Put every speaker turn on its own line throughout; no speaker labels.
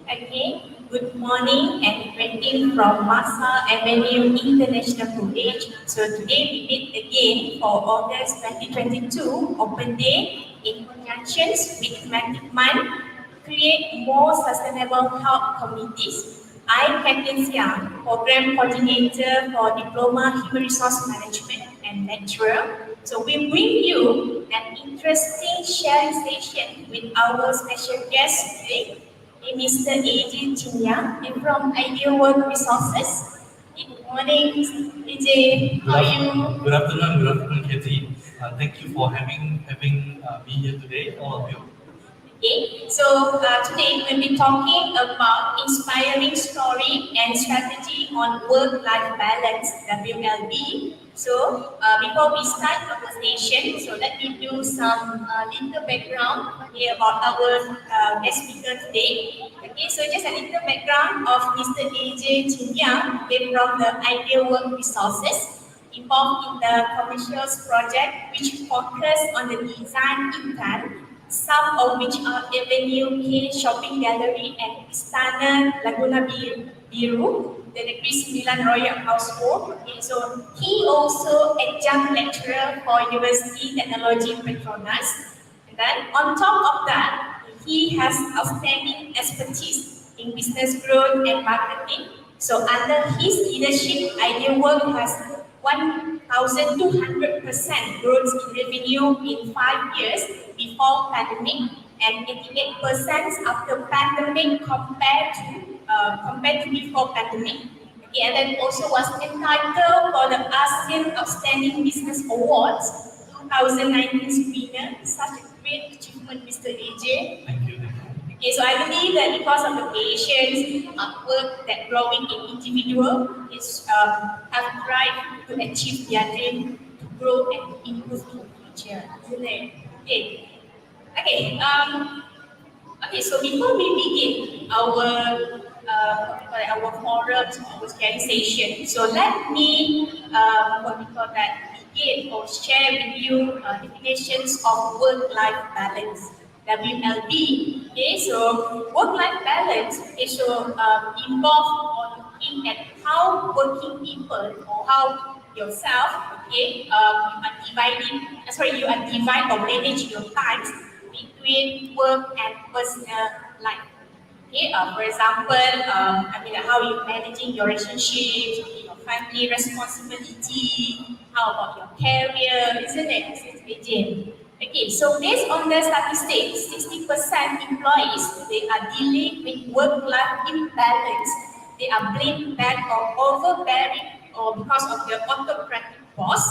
Okay, good morning and greeting from Masa Avenue International College. So today we meet again for August 2022 Open Day in conjunction with Thematic Month, Create More Sustainable Health Communities. I'm Kathleen Siang, Program Coordinator for Diploma Human Resource Management and lecturer. So we bring you an interesting sharing session with our special guest today, Mr. A.J. Chinniah from Ideaworks Resources. Good morning, Mr. A.J. How are you?
Good afternoon, Katie. Thank you for having me here today, all of you.
Okay, so today we'll be talking about inspiring story and strategy on work-life balance, WLB. So before we start the conversation, so let me do some little background about our guest speaker today. Okay, so just a little background of Mr. A.J. Chinniah from the Ideaworks Resources, involved in the commercials project which focus on the design intent, some of which are Avenue K Shopping Gallery and Istana Laguna Biru, the Negeri Sembilan Royal Household. Okay, so he also adjunct lecturer for University Technology Petronas. And then on top of that, he has outstanding expertise in business growth and marketing. So under his leadership, Ideaworks has 1,200% growth in revenue in 5 years before pandemic and 88% after pandemic compared to before pandemic. Okay, and then also was entitled for the ASEAN Outstanding Business Awards 2019 winner. Such a great achievement, Mr. AJ.
Thank you.
Okay, so I believe that because of the patience, hard work that growing in individual is have drive to achieve their dream, to grow and improve in the future, isn't it? Okay. Okay. So before we begin our forums, our sharing session, so let me begin or share with you definitions of work-life balance. WLB. Okay, so work-life balance is involved on looking at how working people or how yourself, okay, you are divide or manage your times between work and personal life. Okay, for example, how you managing your relationships, your family responsibility, how about your career, isn't it, Jane? Okay, so based on the statistics, 60% employees, they are dealing with work-life imbalance. They are blamed bad or overbearing or because of their autocratic boss.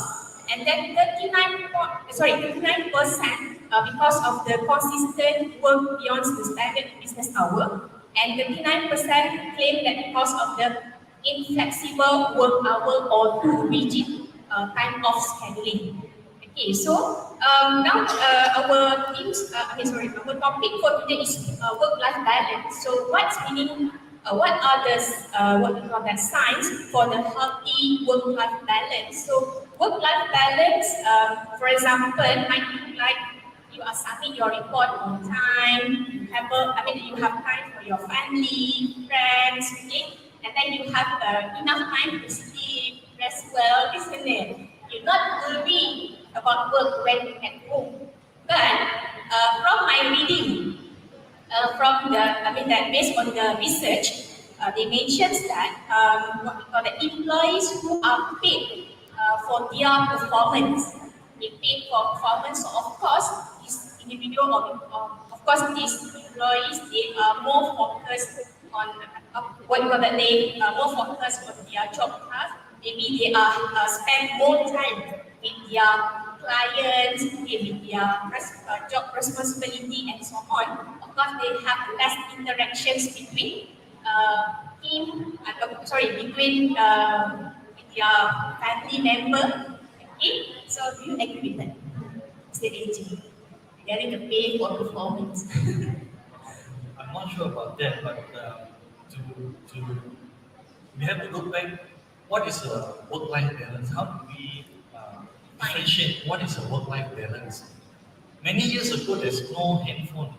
And then 39% because of the consistent work beyond the standard business hour. And 39% claim that because of the inflexible work hour or too rigid time of scheduling. Okay, so now our topic for today is work-life balance. So what are the what we call that signs for the healthy work-life balance? So work-life balance, for example, might look like you are submit your report on time. You have time for your family, friends, okay, and then you have enough time to sleep, rest well, isn't it? You're not worried about work when you're at home. But from my reading, that based on the research, they mentions that what we call the employees who are paid for their performance. They paid for performance. So of course, this individual of course these employees they are more focused on they are more focused on their job task. Maybe they are spend more time with their clients, with their job responsibility and so on. Of course, they have less interactions between between their family member. Okay, so do you agree with that, Mr. AJ? Regarding the pay for performance.
I'm not sure about that, but to we have to look back. What is a work-life balance? How do we differentiate what is a work-life balance? Many years ago, there's no handphone,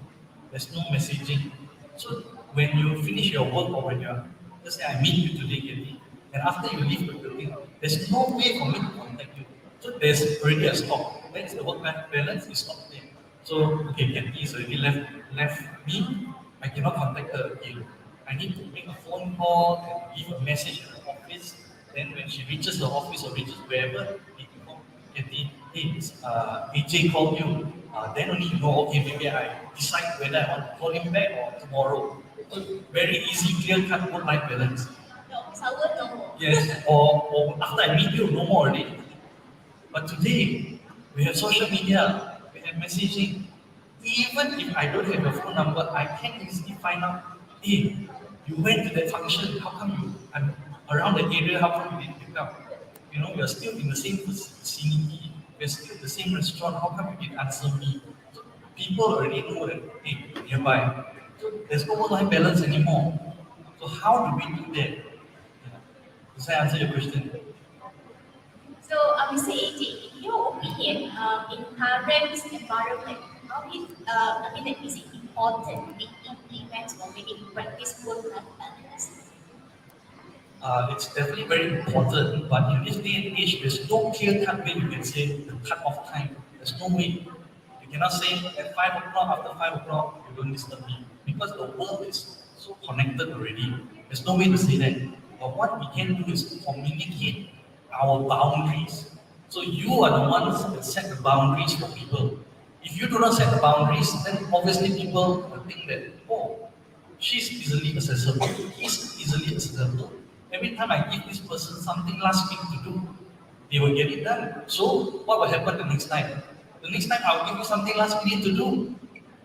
there's no messaging. So when you finish your work or when you're, let's say I meet you today, Katie, and after you leave the building, there's no way for me to contact you. So there's already a stop. Where is the work-life balance? Is stop there. So okay, Katie is already left me. I cannot contact her again. I need to make a phone call and leave a message at the office. Then when she reaches the office or reaches wherever, we inform Katie, hey, AJ called you. Then only you know, okay, maybe I decide whether I want to call him back or tomorrow. So very easy, clear-cut work-life balance.
No, sour no more.
Yes, or after I meet you, no more already. But today, we have social media, we have messaging. Even if I don't have your phone number, I can easily find out, hey, you went to that function, how come I'm around the area, how come you didn't pick up? You know, you're still in the same vicinity, we're still in the same restaurant, how come you didn't answer me? So people already know that, hey, nearby. So there's no work-life balance anymore. So how do we do that? Yeah. Does that answer your question?
So, Mr. AJ, in your opinion, in current environment, is it important to implement or maybe practice work-life balance?
It's definitely very important, but in this day and age, there's no clear-cut way you can say the cut-off time. There's no way. You cannot say at 5 o'clock, after 5 o'clock, you don't disturb me. Because the world is so connected already. There's no way to say that. But what we can do is communicate our boundaries. So you are the ones that set the boundaries for people. If you do not set the boundaries, then obviously people will think that, oh, she's easily accessible, he's easily accessible. Every time I give this person something last week to do, they will get it done. So what will happen the next time? The next time I'll give you something last minute to do.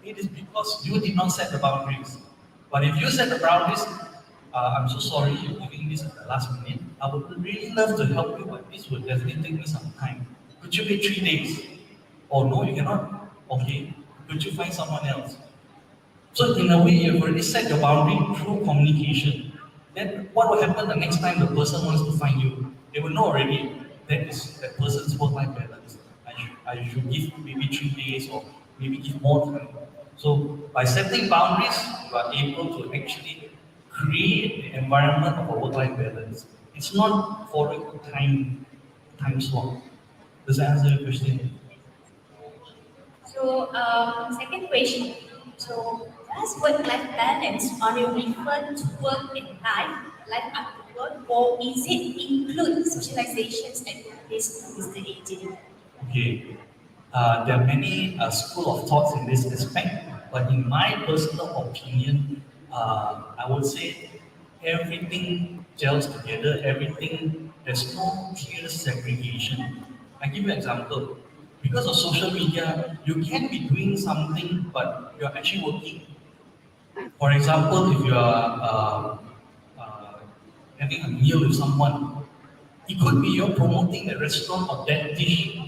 It is because you did not set the boundaries. But if you set the boundaries, I'm so sorry you're giving this at the last minute. I would really love to help you, but this will definitely take me some time. Could you wait 3 days? Oh no, you cannot. Okay. Could you find someone else? So in a way, you've already set your boundary through communication. Then what will happen the next time the person wants to find you? They will know already that is that person's work-life balance. I should give maybe 3 days or maybe give more time. So by setting boundaries, you are able to actually create the environment of a work-life balance. It's not following time slot. Does that answer your question?
So, second question. So, does work-life balance only refer to work and life after work, or is it include socializations and this, Mr. AJ?
Okay. There are many school of thoughts in this aspect, but in my personal opinion, I would say everything gels together. Everything there's no clear segregation. I give you an example. Because of social media, you can be doing something, but you're actually working. For example, if you are having a meal with someone, it could be you're promoting the restaurant or that dish,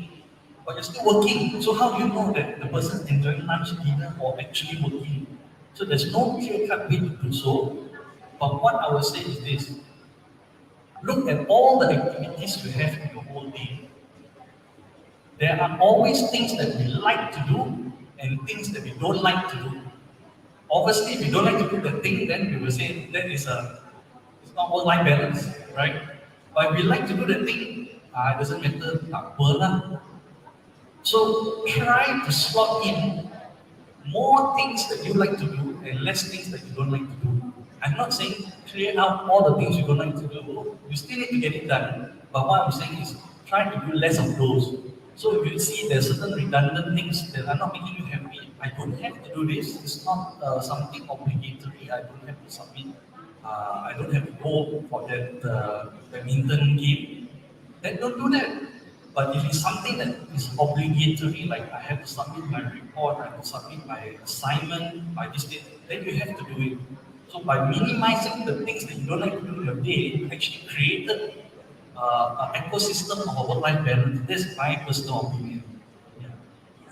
but you're still working. So how do you know that the person's enjoying lunch, dinner, or actually working? So there's no clear-cut way to do so. But what I would say is this: look at all the activities you have in your whole day. There are always things that we like to do and things that we don't like to do. Obviously, if you don't like to do the thing, then we will say that it's not work-life balance, right? But if we like to do the thing, it doesn't matter, tak apa lah. So try to slot in more things that you like to do and less things that you don't like to do. I'm not saying clear out all the things you don't like to do. You still need to get it done. But what I'm saying is try to do less of those. So if you see there's certain redundant things that are not making you happy, I don't have to do this. It's not something obligatory. I don't have to submit. I don't have to go for that badminton game. Then don't do that. But if it's something that is obligatory, like I have to submit my report, I have to submit my assignment by this date, then you have to do it. So by minimizing the things that you don't like to do in your day, you actually created an ecosystem of a work-life balance. That's my personal opinion. Yeah.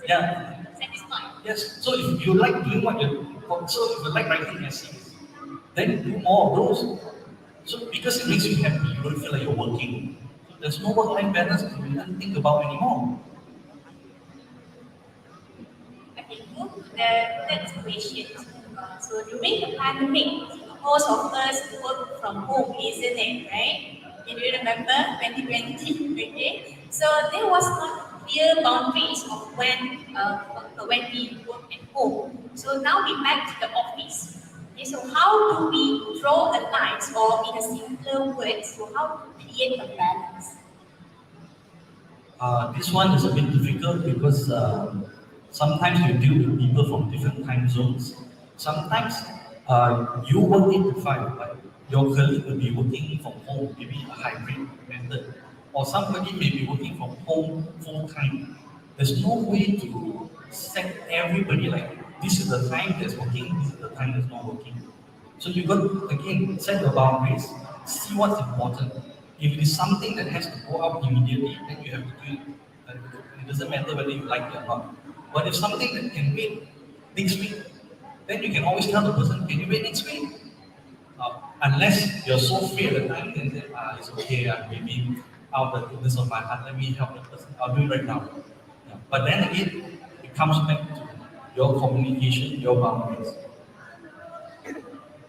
Yeah.
Satisfied.
Yes. So if you like doing so if you like writing essays, then do more of those. So because it makes you happy, you don't feel like you're working. So there's no work-life balance to even think about anymore.
Okay, move to the third question. So during the pandemic, most of us work from home, isn't it, right? Can you remember 2020? Okay. So there was not clear boundaries of when we work at home. So now we back to the office. Okay, so how do we draw a line, or in a simpler words, so how to create a balance?
This one is a bit difficult because sometimes you deal with people from different time zones. Sometimes you work 8 to 5, but your colleague will be working from home, maybe a hybrid method, or somebody may be working from home full time. There's no way to set everybody like this is the time that's working, this is the time that's not working. So you got to again set your boundaries, see what's important. If it is something that has to go out immediately, then you have to do it. It doesn't matter whether you like it or not. But if something that can wait next week, then you can always tell the person, can you wait next week? Unless you're so free at the time, then say, it's okay, I'm maybe out of the goodness of my heart, let me help the person. I'll do it right now. Yeah. But then again, it comes back to your communication, your boundaries.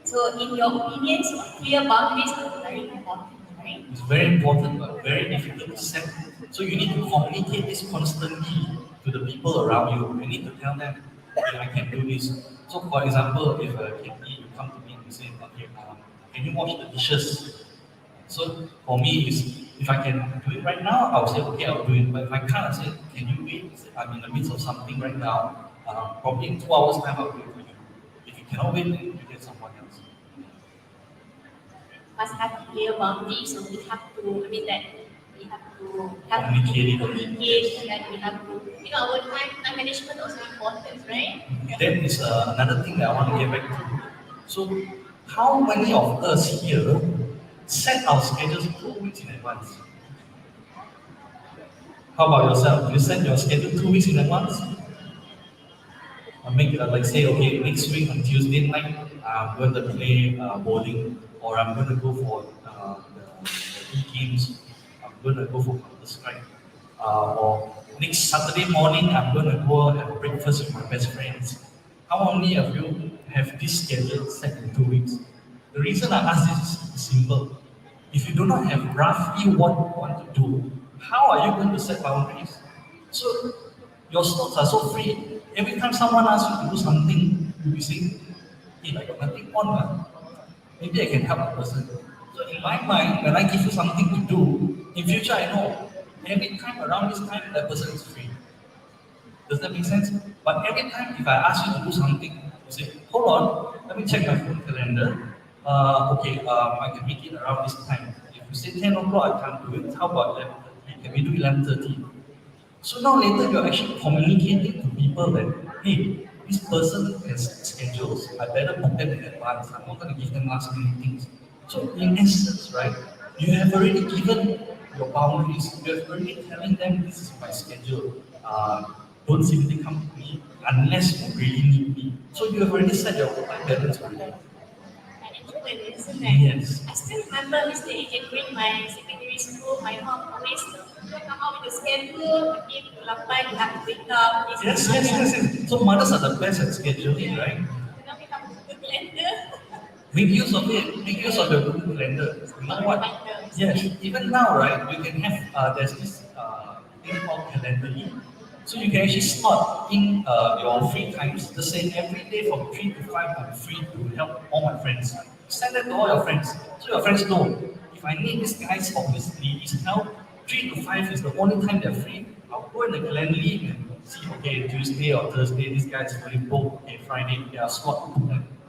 So in your opinion, so clear boundaries are very important, right?
It's very important, but very difficult to set. So you need to communicate this constantly to the people around you. You need to tell them, okay, I can do this. So for example, if Katie, you come to me and you say, okay, can you wash the dishes? So for me, is if I can do it right now, I'll say, okay, I'll do it. But if I can't, I'll say, can you wait? I'm in the midst of something right now. Probably in 2 hours time, I'll do it for you. If you cannot wait, then you get someone else.
Must have clear boundaries, so we have to, I mean that we have to have communicate, and we have to, our time management also important, right?
That is another thing that I want to get back to. So, how many of us here set our schedules 2 weeks in advance? How about yourself? Do you set your schedule 2 weeks in advance? Make like say, okay, next week on Tuesday night, I'm going to play bowling, or I'm going to go for the e-games, I'm going to go for Counter-Strike, or next Saturday morning, I'm going to go have breakfast with my best friends. How many of you have this schedule set in 2 weeks? The reason I ask this is simple. If you do not have roughly what you want to do, how are you going to set boundaries? So your slots are so free. Every time someone asks you to do something, you'll be saying, hey, I got nothing on. Maybe I can help the person. So in my mind, when I give you something to do, in future I know every time around this time that person is free. Does that make sense? But every time if I ask you to do something, you say, hold on, let me check my phone calendar. I can make it around this time. If you say 10 o'clock, I can't do it. How about 11:30? Can we do 11:30? So now later you're actually communicating to people that, hey, this person has schedules, I better book them in advance. I'm not going to give them last minute things. So in essence, right, you have already given your boundaries. You have already telling them this is my schedule. Don't simply come to me unless you really need me. So you have already set your work-life balance already.
Management, isn't it?
Yes.
I still remember Mr. AJ during my secondary school, my mom always come out with a schedule, okay, you have to wake up.
Yes. So mothers are the best at scheduling, right?
Now we have a good calendar.
Make use of it. Make use of your Google Calendar. You know what? Yes. Even now, right? We can have there's this thing called Calendly. So you can actually slot in your free times. Just say every day from 3 to 5, I'm free to help all my friends. Send that to all your friends. So your friends know if I need this guy's or this lady's help, 3 to 5 is the only time they're free. I'll go in the Calendly and see, okay, Tuesday or Thursday, this guy's fully booked. Okay, Friday, they are slot.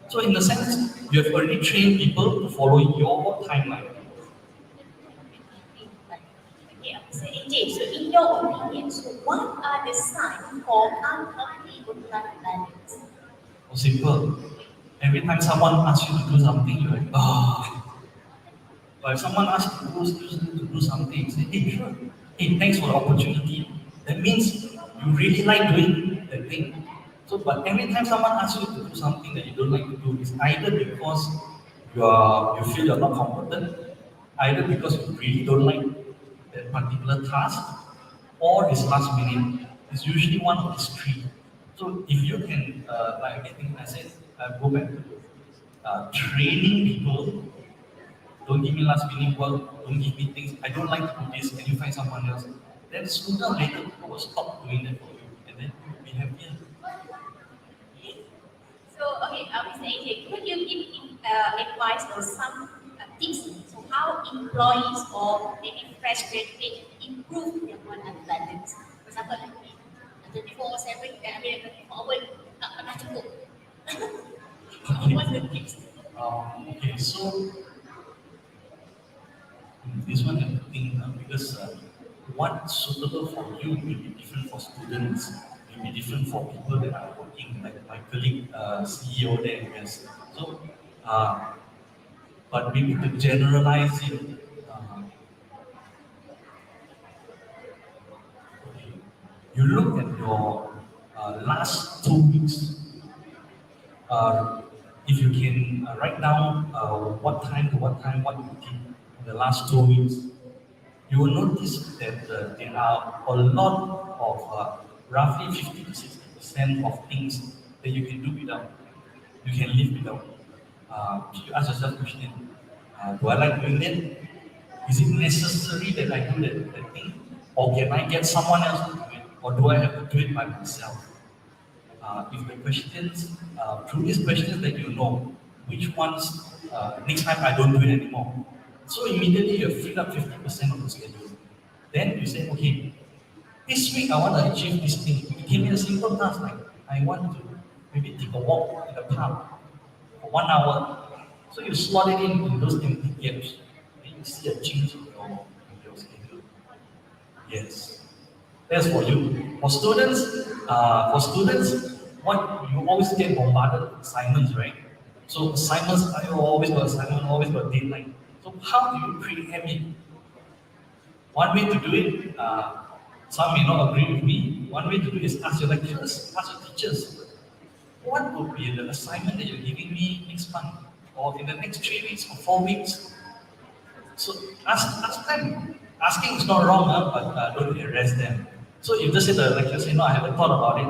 So in the sense, you have already trained people to follow your timeline.
Okay, so AJ, so in your opinion, so what are the signs for unhealthy work-life balance?
Oh, simple. Every time someone asks you to do something, you're like, oh. But if someone asks you to do something, you say, hey, sure. Hey, thanks for the opportunity. That means you really like doing that thing. So, but every time someone asks you to do something that you don't like to do, it's either because you feel you're not competent, either because you really don't like that particular task, or it's last minute. It's usually one of these three. So if you can, like I think I said, go back to training people. Don't give me last minute work. Don't give me things. I don't like to do this. Can you find someone else? Then sooner or later, people will stop doing that for you, and then you will be happier.
So, okay, Mr. AJ, could you give advice or some tips so how employees or maybe fresh graduates improve their work-life balance? For example, like me, 24/7, I mean 24 hours, tak pernah cukup. What's the tips?
Okay, so this one I think because what's suitable for you may be different for students, may be different for people that are working, like my colleague CEO there, yes. So, but maybe to generalize it, okay, you look at your last 2 weeks. If you can write down what time to what time, what you did in the last 2 weeks, you will notice that there are a lot of roughly 50 to 60% of things that you can do without, you can live without. You ask yourself the question, do I like doing that? Is it necessary that I do that thing? Or can I get someone else to do it? Or do I have to do it by myself? If the questions, through these questions that you know, which ones next time I don't do it anymore. So immediately you freed up 50% of the schedule. Then you say, okay, this week I want to achieve this thing. You give me a simple task like I want to maybe take a walk in the park for 1 hour. So you slot it in those empty gaps. Then you see a change in your schedule. Yes. That's for you. For students, what you always get bombarded with assignments, right? So assignments, you always got assignment, always got deadline. So how do you preempt it? One way to do it, some may not agree with me. One way to do it is ask your lecturers, ask your teachers. What would be the assignment that you're giving me next month, or in the next 3 weeks or 4 weeks? So ask them. Asking is not wrong, but don't harass them. So if just say the lecturer say, no, I haven't thought about it,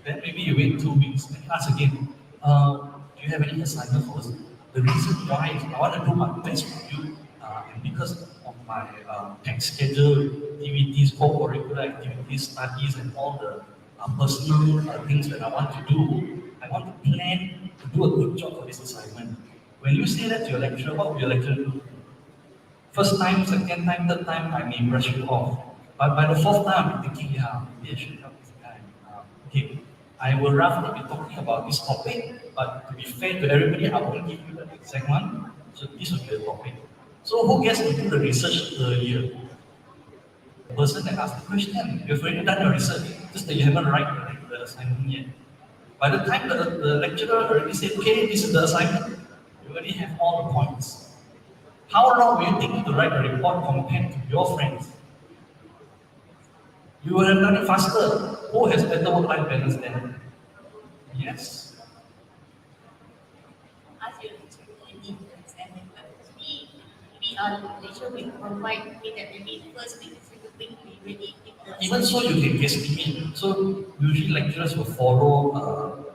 then maybe you wait 2 weeks and ask again, do you have any assignment for us? The reason why is I want to do my best for you, and because of my packed schedule, activities, co-curricular activities, studies, and all the personal things that I want to do, I want to plan to do a good job for this assignment. When you say that to your lecturer, what will your lecturer do? First time, second time, third time, I may brush you off. But by the fourth time, I'm thinking, yeah, maybe I should help this guy. Okay, I will roughly be talking about this topic, but to be fair to everybody, I won't give you the exact one. So this will be the topic. So who gets to do the research earlier? The person that asked the question. You've already done your research, just that you haven't written the assignment yet. By the time the lecturer already said, okay, this is the assignment, you already have all the points. How long will you take to write a report compared to your friends? You will have done it faster. Who has better work-life balance than? Yes.
As you really understand it, but we are Malaysia will provide me that maybe first week, second week, we really take the
Even so, you can guesstimate. So usually lecturers will follow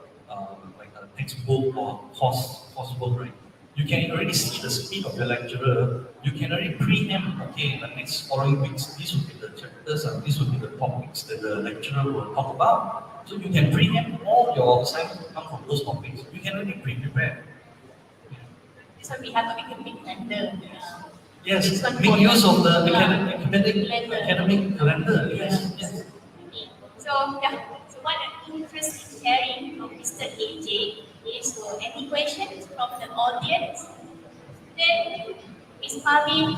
like a textbook or coursework, right? You can already see the speed of your lecturer. You can already preempt, okay, in the next following weeks, these will be the chapters and these will be the topics that the lecturer will talk about. So you can preempt all your assignments to come from those topics. You can already prepare.
So we have to make a big calendar.
Yes,
This one
make
for
use of the
calendar.
academic calendar. Yes. Yes.
Okay. So yeah, so what I'm interested in sharing from Mr. AJ is any questions from the audience? Then Ms. Marvin,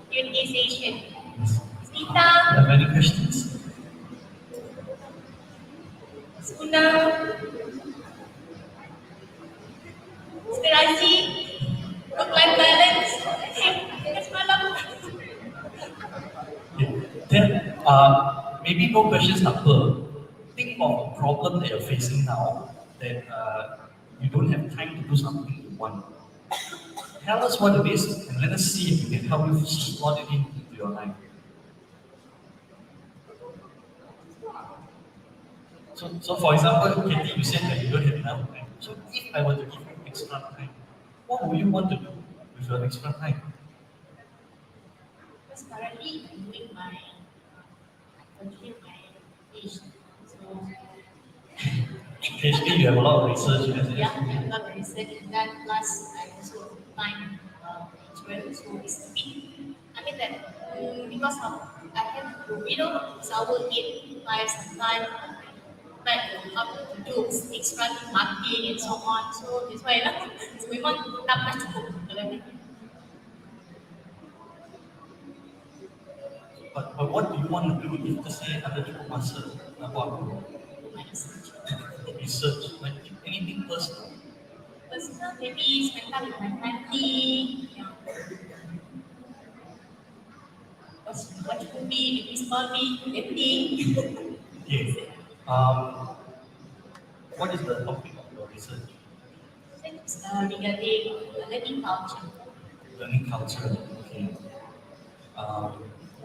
Q&A session. Ms. Nita,
Have any questions?
Suna, Mr. Raji, work-life balance. Yes, malam.
Then, maybe no questions number. Think of a problem that you're facing now that you don't have time to do something you want. Tell us what it is and let us see if we can help you slot it into your life. So for example, Katie, you said that you don't have enough time. So if I were to give you extra time, what would you want to do with your extra time?
Because currently I'm doing my continue my PhD. So
PhD, you have a lot of research, yes,
yeah,
yes.
I have a lot of research in that. Plus, I also find insurance. So it's a bit. I mean that because of I have to, it's our 8 to 5 sometimes. But how to do extra marketing and so on. So that's why so we want tak nak cukup kalau ni.
But what do you want to do if let's say ada cukup masa nak buat apa?
Do my research.
Research, like anything personal.
Personal, maybe spend time with my family. Yeah. Watch movie, maybe study, editing.
Okay. What is the topic of your research?
It's regarding learning culture.
Learning culture. Okay.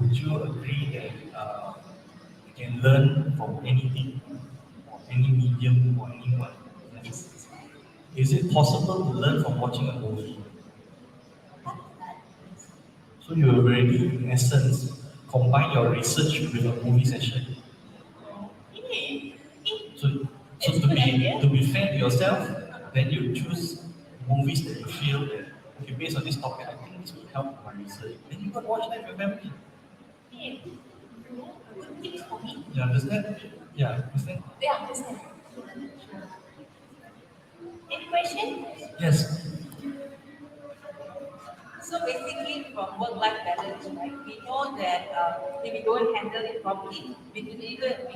Would you agree that you can learn from anything, or any medium, or anyone?
Yes.
Is it possible to learn from watching a movie? So you already, in essence, combine your research with a movie session.
Ini,
So,
it's
to
a good idea.
be fair to yourself, then you choose movies that you feel that, okay, based on this topic, I think this will help my research. Then you can watch that with your family.
Ini, a good tips for me.
You understand? Yeah, understand?
Yeah, understand. Any question?
Yes.
So basically, from work-life balance, right, we know that if we don't handle it properly, we could either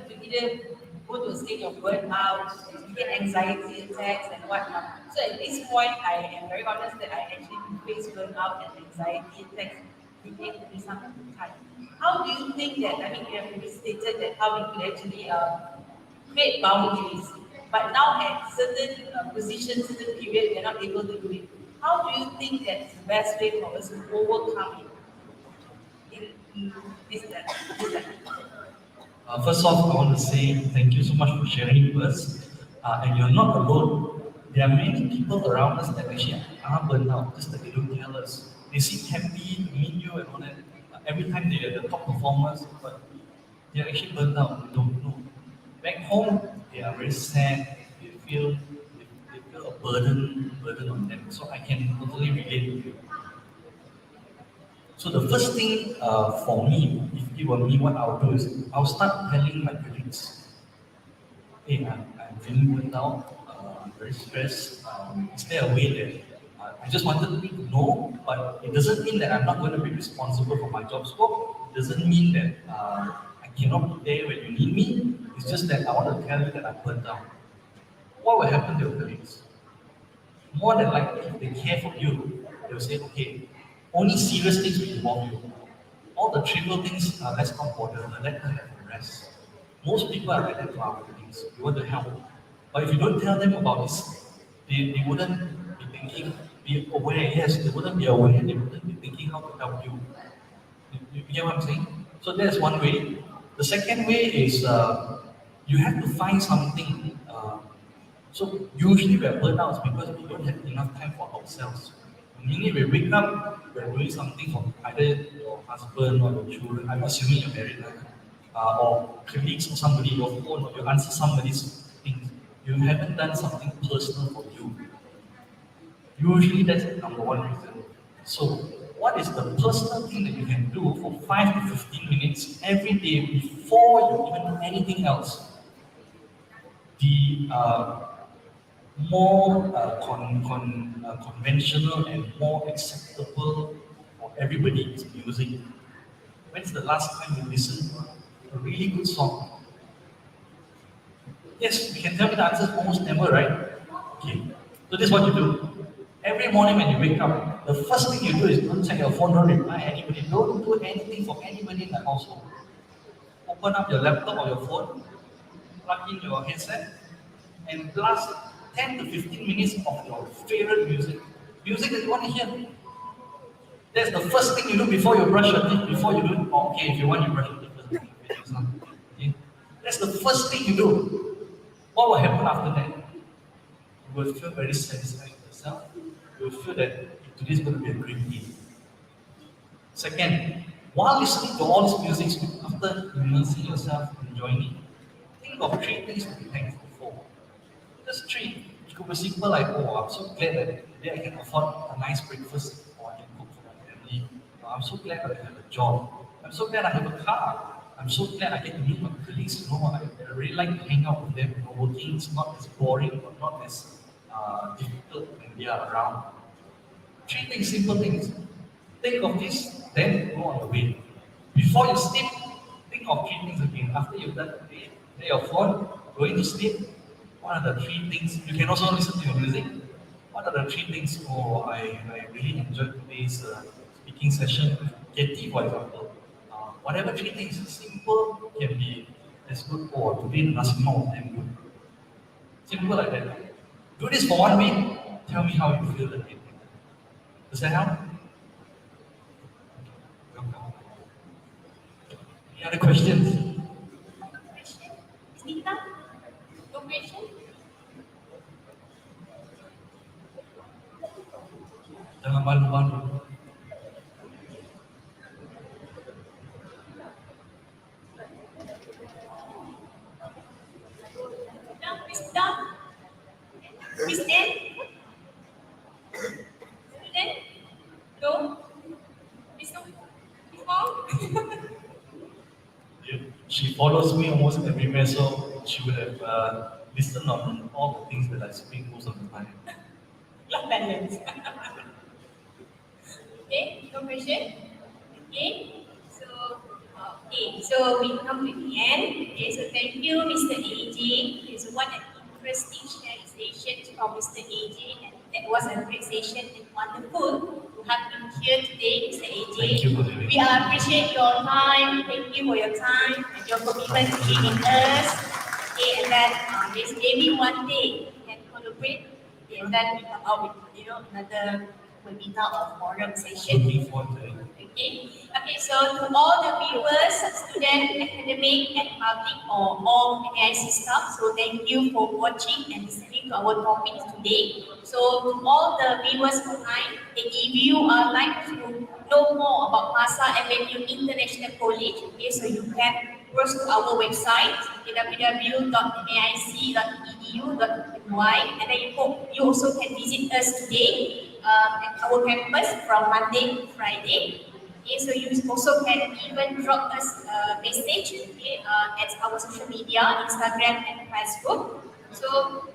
go to a state of burnout, we get anxiety attacks and whatnot. So at this point, I am very honest that I actually face burnout and anxiety attacks within some time. How do you think that? I mean, you have already stated that how we could actually create boundaries, but now at certain positions, certain period, we are not able to do it. How do you think that's the best way for us to overcome it in this time?
First off, I want to say thank you so much for sharing with us. And you're not alone. There are many people around us that actually are burned out, just that they don't tell us. They seem happy to meet you and all that. Every time they are the top performers, but they are actually burned out. They don't know. Back home, they are very sad. They feel a burden on them. So I can totally relate with you. So the first thing for me, if it were me, what I'll do is I'll start telling my colleagues, hey, I'm feeling burnt out, I'm very stressed. Is there a way that I just wanted you to know, but it doesn't mean that I'm not going to be responsible for my job scope. It doesn't mean that I cannot be there when you need me. It's just that I want to tell you that I'm burnt out. What will happen to your colleagues? More than likely, if they care for you, they'll say, okay, only serious things will involve you. All the trivial things, let's not bother, let her have a rest. Most people are like that to our colleagues. We want to help. But if you don't tell them about this, they wouldn't be thinking, be aware, yes, they wouldn't be aware, they wouldn't be thinking how to help you. You get what I'm saying? So that's one way. The second way is you have to find something. So usually we are burnt out because we don't have enough time for ourselves. The minute we wake up, we're doing something for either your husband or your children. I'm assuming you're married, right? Or colleagues or somebody, your phone, or you answer somebody's things. You haven't done something personal for you. Usually that's the number one reason. So what is the personal thing that you can do for 5 to 15 minutes every day before you even do anything else? The more conventional and more acceptable for everybody is music. When's the last time you listened to a really good song? Yes, you can tell me the answer is almost never, right? Okay. So this is what you do. Every morning when you wake up, the first thing you do is don't check your phone, don't reply anybody, don't do anything for anybody in the household. Open up your laptop or your phone, plug in your headset, and blast 10 to 15 minutes of your favorite music. Music that you want to hear. That's the first thing you do before you brush your teeth, before you do, okay, if you want you brush your teeth first. Okay? That's the first thing you do. what will happen after that? You will feel very satisfied with yourself. You will feel that today is going to be a great day. Second, while listening to all this music, after immersing yourself, enjoying it, think of three things to be thankful for. Just three. It could be simple like, oh, I'm so glad that today I can afford a nice breakfast or I can cook for my family. Or I'm so glad that I have a job. I'm so glad I have a car. I'm so glad I get to meet my colleagues. I really like to hang out with them. Working is not as boring or not as difficult when they are around. Three things, simple things. Think of this, then go on the way. Before you sleep, think of three things again. After you've done the day, lay your phone, going to sleep. What are the three things? You can also listen to your music. What are the three things? Oh, I really enjoyed today's speaking session with Katie, for example. Whatever three things, simple can be as good. Oh, today the nasi lemak was damn good. Simple like that. Do this for 1 week. Tell me how you feel that day. Does that help? Any other questions?
Question? Nita? No question?
Jangan malu-malu.
No, Miss Dom? Miss N? Student? No? Miss Dom? Miss Wong?
She follows me almost everywhere, so she would have listened on all the things that I speak most of the time.
Love balance. Okay, no question? Okay, so we come to the end. Okay, so thank you, Mr. AJ. Okay, so what an interesting sharing session from Mr. AJ, and that was a great session and wonderful to have him here today, Mr. AJ.
Thank you for having me.
We appreciate your time. Thank you for your time and your commitment to being in us. Okay, and then there's maybe one day we can collaborate, and then we come out with another webinar or forum session.
Looking forward to it.
Okay, so to all the viewers, student, academic, and public, or all NIC staff, so thank you for watching and listening to our topics today. So to all the viewers online, if you like to know more about Masa Avenue International College, okay, so you can browse to our website, www.nic.edu.my, and then you also can visit us today at our campus from Monday to Friday. Okay, so you also can even drop us a message at our social media, Instagram and Facebook. So,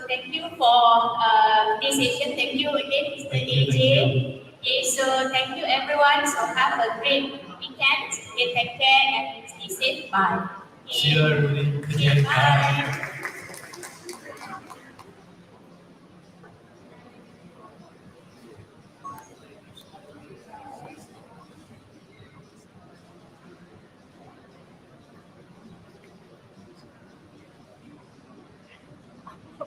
thank you for this session. Thank you again, Mr. AJ. Okay, so thank you everyone. So have a great weekend. Okay, take care and stay safe. Bye. Okay.
See you, everybody.
Okay, bye.